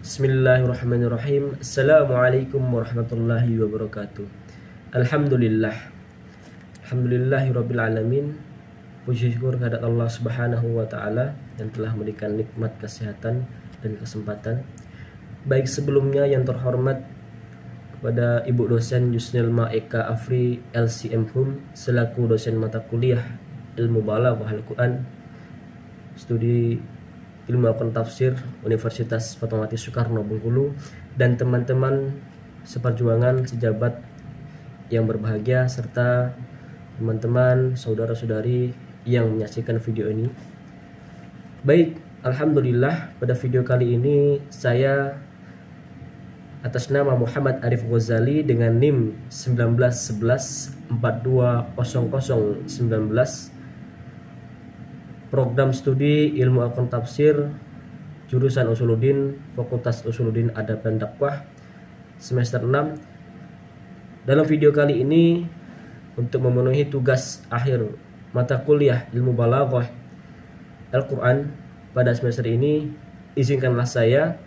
Bismillahirrahmanirrahim. Assalamualaikum warahmatullahi wabarakatuh. Alhamdulillahirabbil alamin. Puji syukur kehadirat Allah Subhanahu wa taala yang telah memberikan nikmat kesehatan dan kesempatan. Baik sebelumnya yang terhormat kepada Ibu dosen Yusnilma Eka Afri LCM Hum selaku dosen mata kuliah Ilmu Balaghah Al-Quran Studi Ilmu Al-Quran Tafsir Universitas Fatmawati Soekarno Bengkulu, dan teman-teman seperjuangan sejabat yang berbahagia serta teman-teman saudara-saudari yang menyaksikan video ini. Baik, alhamdulillah pada video kali ini saya atas nama Muhammad Arif Ghazali dengan NIM 1911420019 program studi Ilmu Al-Quran Tafsir jurusan Usuluddin, Fakultas Usuluddin Adab dan Dakwah semester 6. Dalam video kali ini untuk memenuhi tugas akhir mata kuliah Ilmu Balaghah Al-Quran pada semester ini, izinkanlah saya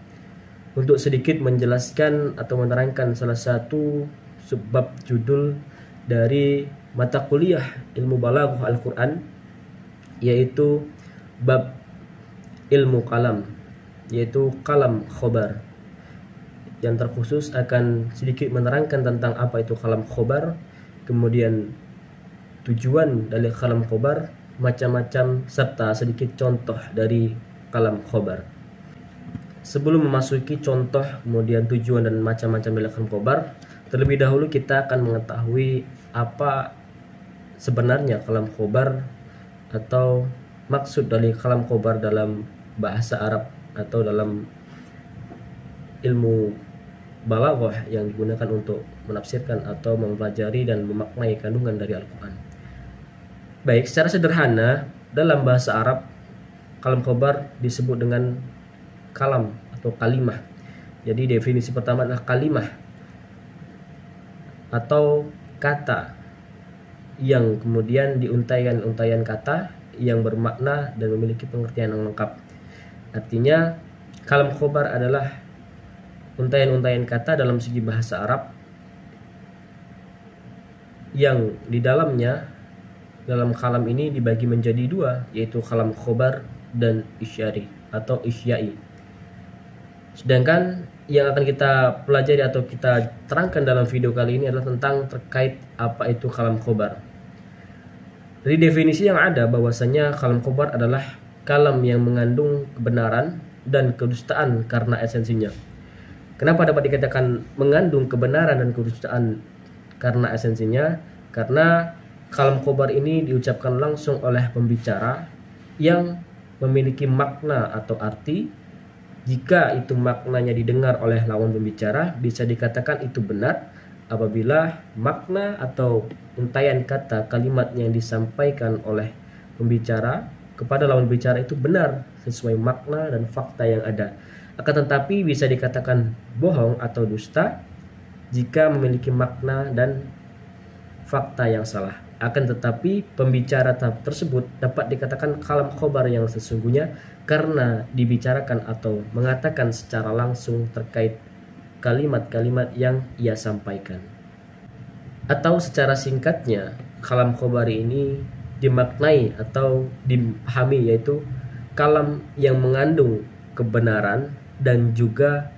untuk sedikit menjelaskan atau menerangkan salah satu subbab judul dari mata kuliah Ilmu Balaghah Al-Quran, yaitu bab ilmu kalam, yaitu kalam khobar, yang terkhusus akan sedikit menerangkan tentang apa itu kalam khobar, kemudian tujuan dari kalam khobar, macam-macam, serta sedikit contoh dari kalam khobar. Sebelum memasuki contoh, kemudian tujuan dan macam-macam dari kalam khobar, terlebih dahulu kita akan mengetahui apa sebenarnya kalam khobar atau maksud dari kalam khobar dalam bahasa Arab atau dalam ilmu balaghah yang digunakan untuk menafsirkan atau mempelajari dan memaknai kandungan dari Al-Quran. Baik, secara sederhana dalam bahasa Arab kalam khobar disebut dengan kalam atau kalimah. Jadi definisi pertama adalah kalimah atau kata yang kemudian diuntaian kata yang bermakna dan memiliki pengertian yang lengkap. Artinya kalam khobar adalah untaian-untaian kata dalam segi bahasa Arab yang di dalamnya, dalam kalam ini dibagi menjadi dua, yaitu kalam khobar dan isyari atau isyai. Sedangkan yang akan kita pelajari atau kita terangkan dalam video kali ini adalah tentang terkait apa itu kalam khobar. Dari definisi yang ada bahwasanya kalam khobar adalah kalam yang mengandung kebenaran dan kedustaan karena esensinya. Kenapa dapat dikatakan mengandung kebenaran dan kedustaan karena esensinya? Karena kalam khobar ini diucapkan langsung oleh pembicara yang memiliki makna atau arti. Jika itu maknanya didengar oleh lawan pembicara, bisa dikatakan itu benar apabila makna atau untaian kata kalimat yang disampaikan oleh pembicara kepada lawan bicara itu benar sesuai makna dan fakta yang ada. Akan tetapi bisa dikatakan bohong atau dusta jika memiliki makna dan fakta yang salah. Akan tetapi pembicara tersebut dapat dikatakan kalam khobar yang sesungguhnya karena dibicarakan atau mengatakan secara langsung terkait kalimat-kalimat yang ia sampaikan. Atau secara singkatnya, kalam khobar ini dimaknai atau dipahami yaitu kalam yang mengandung kebenaran dan juga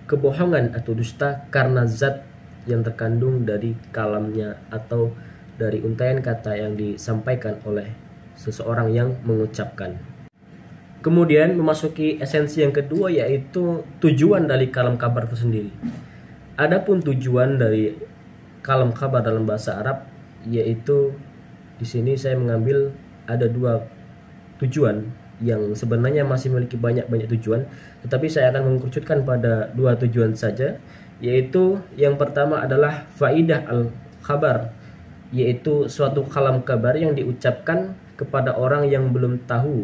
kebohongan atau dusta karena zat yang terkandung dari kalamnya atau dari untaian kata yang disampaikan oleh seseorang yang mengucapkan. Kemudian memasuki esensi yang kedua, yaitu tujuan dari kalam kabar itu sendiri. Adapun tujuan dari kalam kabar dalam bahasa Arab, yaitu di sini saya mengambil ada dua tujuan yang sebenarnya masih memiliki banyak tujuan, tetapi saya akan mengkerucutkan pada dua tujuan saja, yaitu yang pertama adalah faidah al-khabar, yaitu suatu kalam kabar yang diucapkan kepada orang yang belum tahu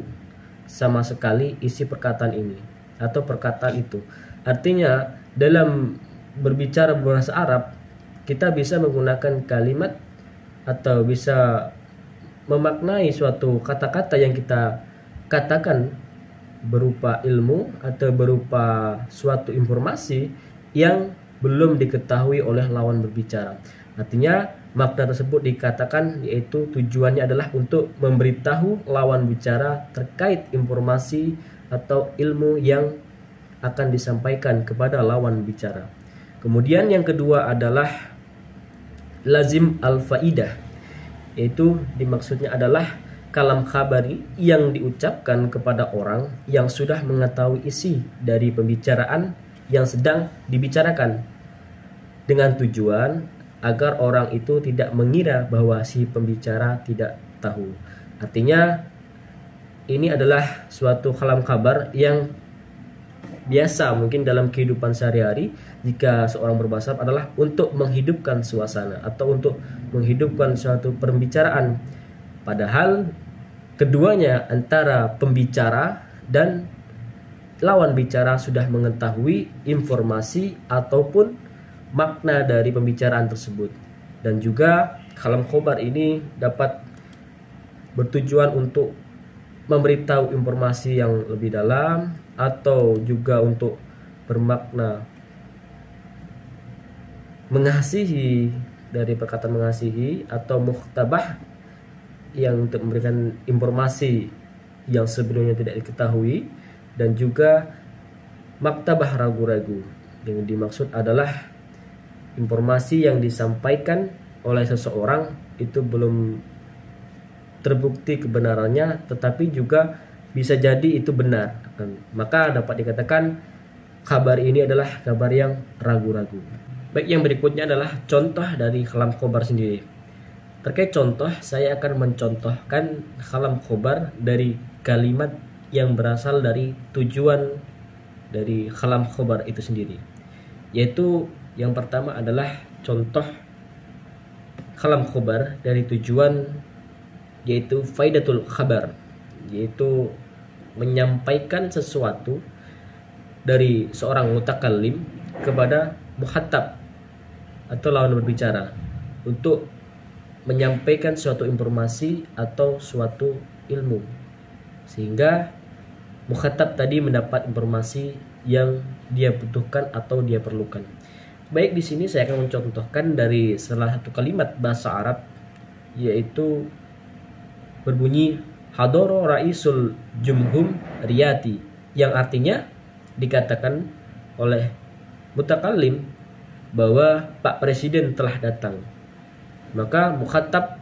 sama sekali isi perkataan ini atau perkataan itu. Artinya dalam berbicara bahasa Arab kita bisa menggunakan kalimat atau bisa memaknai suatu kata-kata yang kita katakan berupa ilmu atau berupa suatu informasi yang belum diketahui oleh lawan berbicara. Artinya makna tersebut dikatakan yaitu tujuannya adalah untuk memberitahu lawan bicara terkait informasi atau ilmu yang akan disampaikan kepada lawan bicara. Kemudian yang kedua adalah lazim al-faidah, yaitu dimaksudnya adalah kalam khabari yang diucapkan kepada orang yang sudah mengetahui isi dari pembicaraan yang sedang dibicarakan, dengan tujuan agar orang itu tidak mengira bahwa si pembicara tidak tahu. Artinya ini adalah suatu kalam kabar yang biasa mungkin dalam kehidupan sehari-hari jika seorang berbahasa Arab adalah untuk menghidupkan suasana atau untuk menghidupkan suatu pembicaraan. Padahal keduanya antara pembicara dan lawan bicara sudah mengetahui informasi ataupun makna dari pembicaraan tersebut. Dan juga kalam khobar ini dapat bertujuan untuk memberitahu informasi yang lebih dalam atau juga untuk bermakna mengasihi, dari perkataan mengasihi, atau muhtabah yang untuk memberikan informasi yang sebelumnya tidak diketahui, dan juga maktabah ragu-ragu. Yang dimaksud adalah informasi yang disampaikan oleh seseorang itu belum terbukti kebenarannya, tetapi juga bisa jadi itu benar. Maka dapat dikatakan kabar ini adalah kabar yang ragu-ragu. Baik, yang berikutnya adalah contoh dari kalam khobar sendiri. Terkait contoh, saya akan mencontohkan kalam khobar dari kalimat yang berasal dari tujuan dari kalam khobar itu sendiri. Yaitu yang pertama adalah contoh kalam khobar dari tujuan, yaitu faidatul khabar, yaitu menyampaikan sesuatu dari seorang mutakallim kepada mukhatab atau lawan berbicara untuk menyampaikan suatu informasi atau suatu ilmu, sehingga mukhatab tadi mendapat informasi yang dia butuhkan atau dia perlukan. Baik, di sini saya akan mencontohkan dari salah satu kalimat bahasa Arab, yaitu berbunyi hadoro raisul jumhum riyati, yang artinya dikatakan oleh mutakallim bahwa Pak Presiden telah datang. Maka mukhatab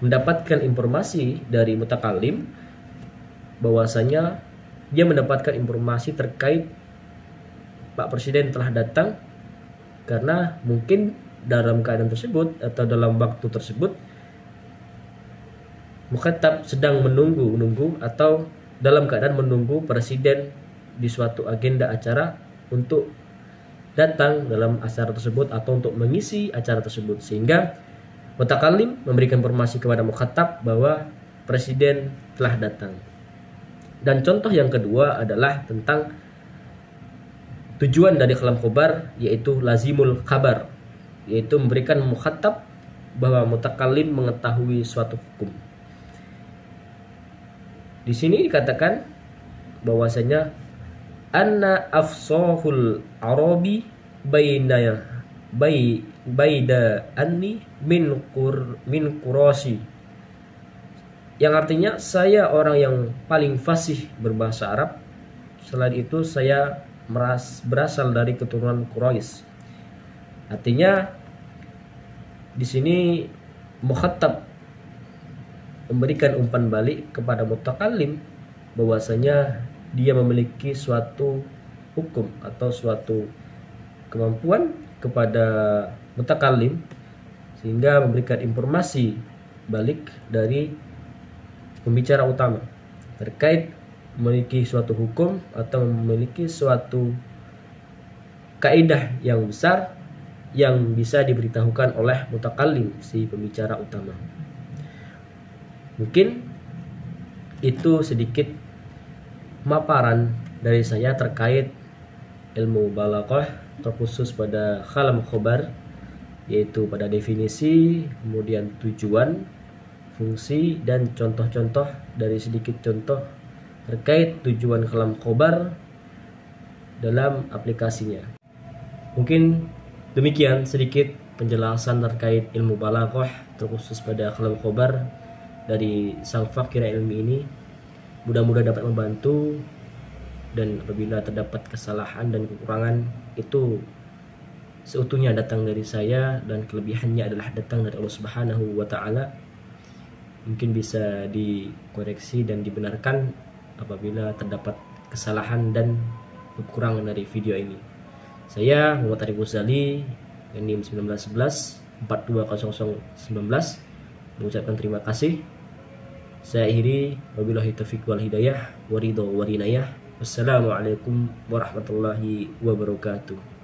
mendapatkan informasi dari mutakallim bahwasanya dia mendapatkan informasi terkait Pak Presiden telah datang, karena mungkin dalam keadaan tersebut atau dalam waktu tersebut mukhatab sedang menunggu atau dalam keadaan menunggu presiden di suatu agenda acara untuk datang dalam acara tersebut atau untuk mengisi acara tersebut, sehingga mutakallim memberikan informasi kepada mukhatab bahwa presiden telah datang. Dan contoh yang kedua adalah tentang tujuan dari kalam khobar, yaitu lazimul khabar, yaitu memberikan mukhatab bahwa mutakallim mengetahui suatu hukum. Di sini dikatakan bahwasanya anna afsahul arabi baida anni min qurasi, yang artinya saya orang yang paling fasih berbahasa Arab, selain itu saya berasal dari keturunan Quraisy. Artinya di sini mukhatab memberikan umpan balik kepada mutakallim bahwasanya dia memiliki suatu hukum atau suatu kemampuan kepada mutakallim, sehingga memberikan informasi balik dari pembicara utama terkait memiliki suatu hukum atau memiliki suatu kaidah yang besar yang bisa diberitahukan oleh mutakallim, si pembicara utama. Mungkin itu sedikit maparan dari saya terkait ilmu balaghah, terkhusus pada kalam khobar, yaitu pada definisi, kemudian tujuan, fungsi, dan contoh-contoh dari sedikit contoh terkait tujuan kalam khobar dalam aplikasinya. Mungkin demikian sedikit penjelasan terkait ilmu balaghah terkhusus pada kalam khobar dari sang fakir ilmi ini. Mudah-mudahan dapat membantu, dan apabila terdapat kesalahan dan kekurangan itu seutuhnya datang dari saya dan kelebihannya adalah datang dari Allah Subhanahu wa taala. Mungkin bisa dikoreksi dan dibenarkan apabila terdapat kesalahan dan kekurangan dari video ini. Saya Muhammad Arif Ghazali, NIM 1911 420019, mengucapkan terima kasih. Saya akhiri, wabillahi taufiq wal hidayah, waridho warinayah. Wassalamualaikum warahmatullahi wabarakatuh.